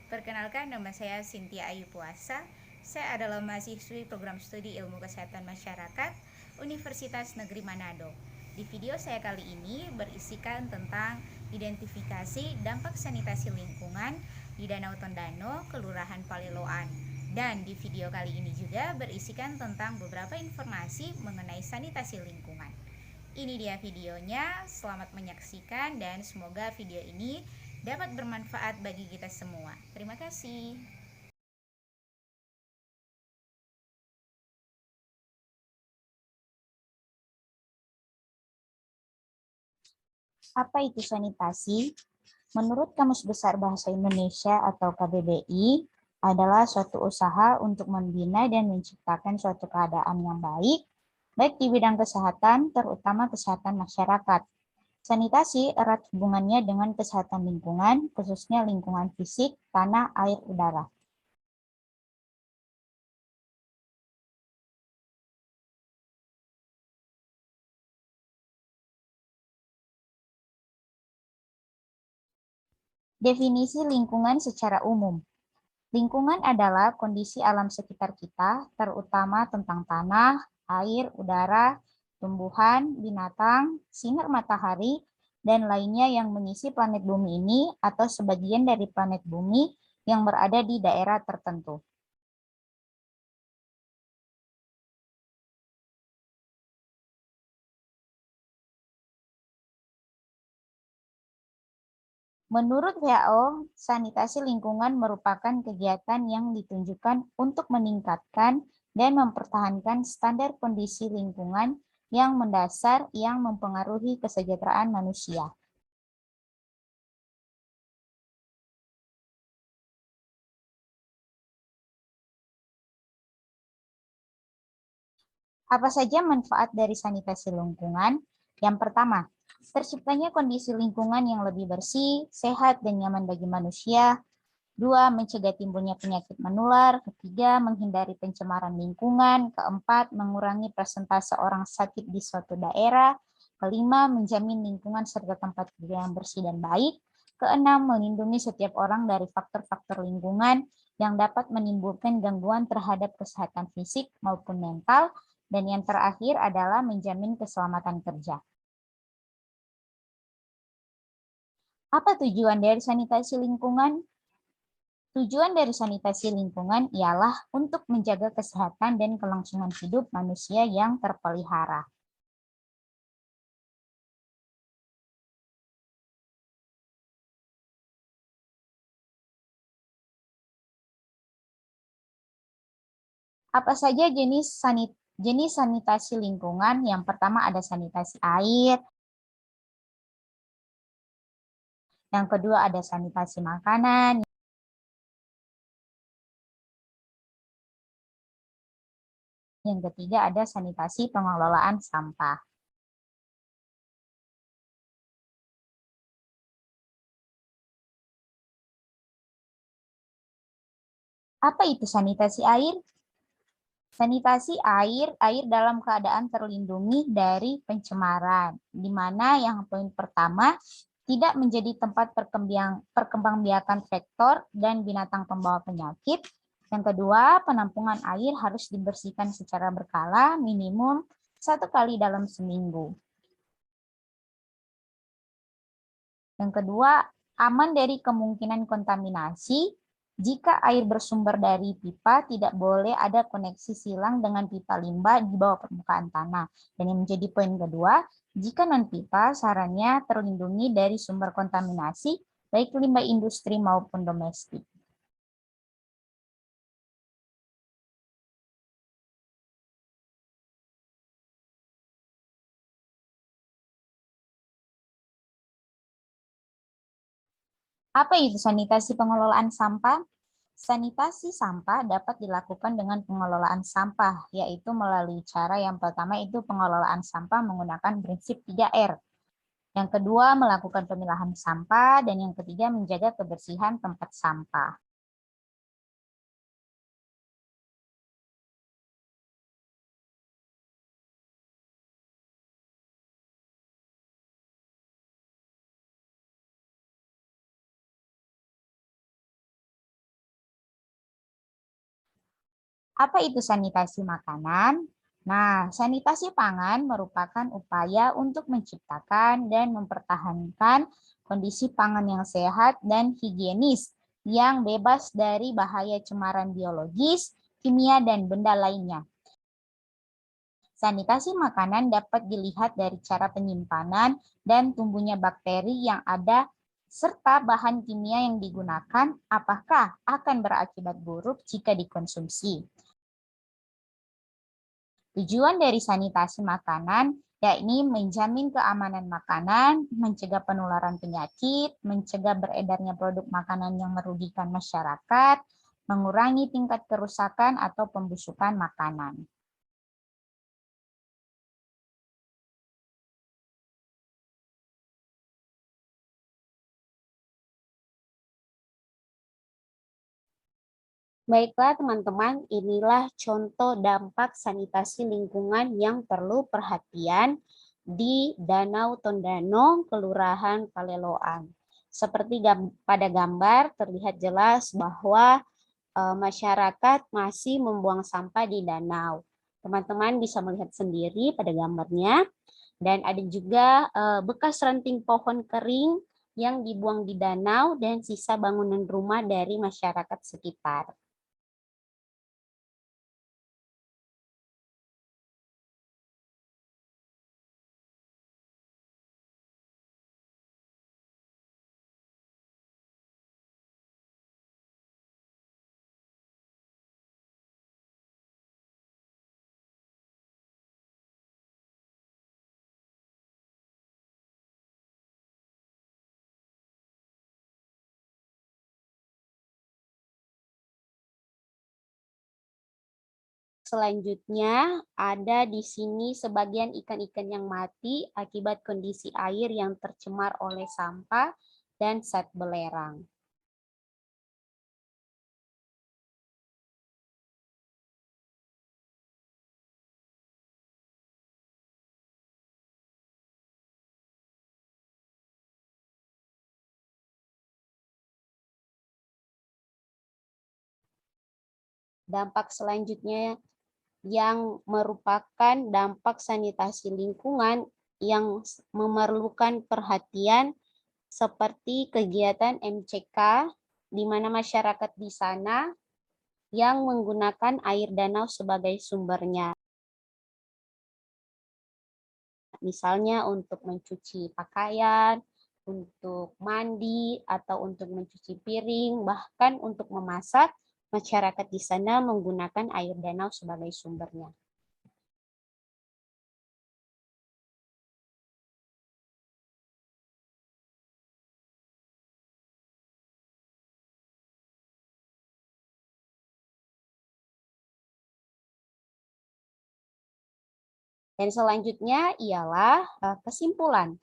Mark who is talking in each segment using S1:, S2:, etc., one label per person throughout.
S1: Perkenalkan, nama saya Cynthia Ayu Puasa. Saya adalah mahasiswi program studi Ilmu Kesehatan Masyarakat Universitas Negeri Manado. Di video saya kali ini berisikan tentang identifikasi dampak sanitasi lingkungan di Danau Tondano, Kelurahan Paliloan. Dan di video kali ini juga berisikan tentang beberapa informasi mengenai sanitasi lingkungan. Ini dia videonya, selamat menyaksikan dan semoga video ini dapat bermanfaat bagi kita semua. Terima kasih.
S2: Apa itu sanitasi? Menurut Kamus Besar Bahasa Indonesia atau KBBI, adalah suatu usaha untuk membina dan menciptakan suatu keadaan yang baik di bidang kesehatan, terutama kesehatan masyarakat. Sanitasi erat hubungannya dengan kesehatan lingkungan, khususnya lingkungan fisik, tanah, air, udara. Definisi lingkungan secara umum. Lingkungan adalah kondisi alam sekitar kita, terutama tentang tanah, air, udara, tumbuhan, binatang, sinar matahari, dan lainnya yang mengisi planet bumi ini atau sebagian dari planet bumi yang berada di daerah tertentu. Menurut WHO, sanitasi lingkungan merupakan kegiatan yang ditunjukkan untuk meningkatkan dan mempertahankan standar kondisi lingkungan yang mendasar yang mempengaruhi kesejahteraan manusia. Apa saja manfaat dari sanitasi lingkungan? Yang pertama, terciptanya kondisi lingkungan yang lebih bersih, sehat, dan nyaman bagi manusia. Dua, mencegah timbulnya penyakit menular. Ketiga, menghindari pencemaran lingkungan. Keempat, mengurangi persentase orang sakit di suatu daerah. Kelima, menjamin lingkungan serta tempat kerja yang bersih dan baik. Keenam, melindungi setiap orang dari faktor-faktor lingkungan yang dapat menimbulkan gangguan terhadap kesehatan fisik maupun mental. Dan yang terakhir adalah menjamin keselamatan kerja. Apa tujuan dari sanitasi lingkungan? Tujuan dari sanitasi lingkungan ialah untuk menjaga kesehatan dan kelangsungan hidup manusia yang terpelihara. Apa saja jenis sanitasi lingkungan? Yang pertama ada sanitasi air, yang kedua ada sanitasi makanan, yang ketiga ada sanitasi pengelolaan sampah. Apa itu sanitasi air? Sanitasi air dalam keadaan terlindungi dari pencemaran, di mana yang poin pertama, tidak menjadi tempat perkembangbiakan vektor dan binatang pembawa penyakit. Yang kedua, penampungan air harus dibersihkan secara berkala, minimum 1 kali dalam seminggu. Yang kedua, aman dari kemungkinan kontaminasi. Jika air bersumber dari pipa, tidak boleh ada koneksi silang dengan pipa limbah di bawah permukaan tanah. Dan yang menjadi poin kedua, jika non-pipa, sarannya terlindungi dari sumber kontaminasi, baik limbah industri maupun domestik. Apa itu sanitasi pengelolaan sampah? Sanitasi sampah dapat dilakukan dengan pengelolaan sampah, yaitu melalui cara yang pertama itu pengelolaan sampah menggunakan prinsip 3R. Yang kedua, melakukan pemilahan sampah, dan yang ketiga, menjaga kebersihan tempat sampah. Apa itu sanitasi makanan? Nah, sanitasi pangan merupakan upaya untuk menciptakan dan mempertahankan kondisi pangan yang sehat dan higienis yang bebas dari bahaya cemaran biologis, kimia, dan benda lainnya. Sanitasi makanan dapat dilihat dari cara penyimpanan dan tumbuhnya bakteri yang ada serta bahan kimia yang digunakan apakah akan berakibat buruk jika dikonsumsi. Tujuan dari sanitasi makanan yakni menjamin keamanan makanan, mencegah penularan penyakit, mencegah beredarnya produk makanan yang merugikan masyarakat, mengurangi tingkat kerusakan atau pembusukan makanan. Baiklah teman-teman, inilah contoh dampak sanitasi lingkungan yang perlu perhatian di Danau Tondano, Kelurahan Paleloan. Seperti pada gambar terlihat jelas bahwa masyarakat masih membuang sampah di danau. Teman-teman bisa melihat sendiri pada gambarnya. Dan ada juga bekas ranting pohon kering yang dibuang di danau dan sisa bangunan rumah dari masyarakat sekitar. Selanjutnya, ada di sini sebagian ikan-ikan yang mati akibat kondisi air yang tercemar oleh sampah dan zat belerang. Dampak selanjutnya yang merupakan dampak sanitasi lingkungan yang memerlukan perhatian seperti kegiatan MCK, di mana masyarakat di sana yang menggunakan air danau sebagai sumbernya. Misalnya untuk mencuci pakaian, untuk mandi, atau untuk mencuci piring, bahkan untuk memasak, masyarakat di sana menggunakan air danau sebagai sumbernya. Dan selanjutnya ialah kesimpulan.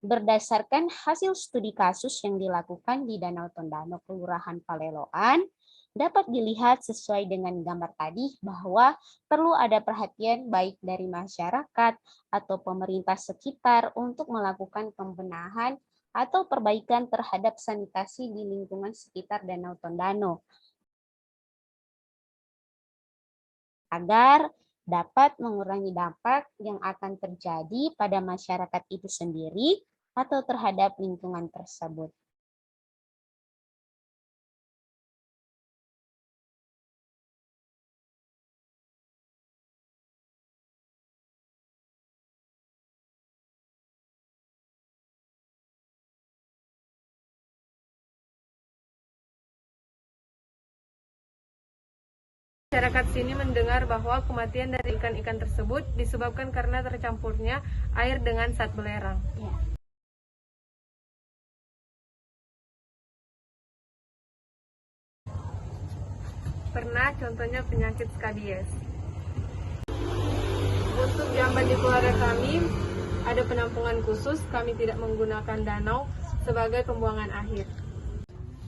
S2: Berdasarkan hasil studi kasus yang dilakukan di Danau Tondano, Kelurahan Paleloan, dapat dilihat sesuai dengan gambar tadi bahwa perlu ada perhatian baik dari masyarakat atau pemerintah sekitar untuk melakukan pembenahan atau perbaikan terhadap sanitasi di lingkungan sekitar Danau Tondano, agar dapat mengurangi dampak yang akan terjadi pada masyarakat itu sendiri atau terhadap lingkungan tersebut.
S3: Masyarakat sini mendengar bahwa kematian dari ikan-ikan tersebut disebabkan karena tercampurnya air dengan zat belerang. Pernah contohnya penyakit skabies. Untuk jamban di keluarga kami, ada penampungan khusus, kami tidak menggunakan danau sebagai pembuangan akhir.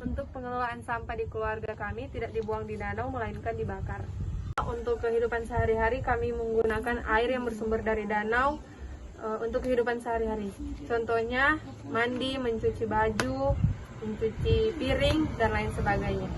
S3: Untuk pengelolaan sampah di keluarga kami tidak dibuang di danau, melainkan dibakar. Untuk kehidupan sehari-hari kami menggunakan air yang bersumber dari danau untuk kehidupan sehari-hari. Contohnya mandi, mencuci baju, mencuci piring, dan lain sebagainya.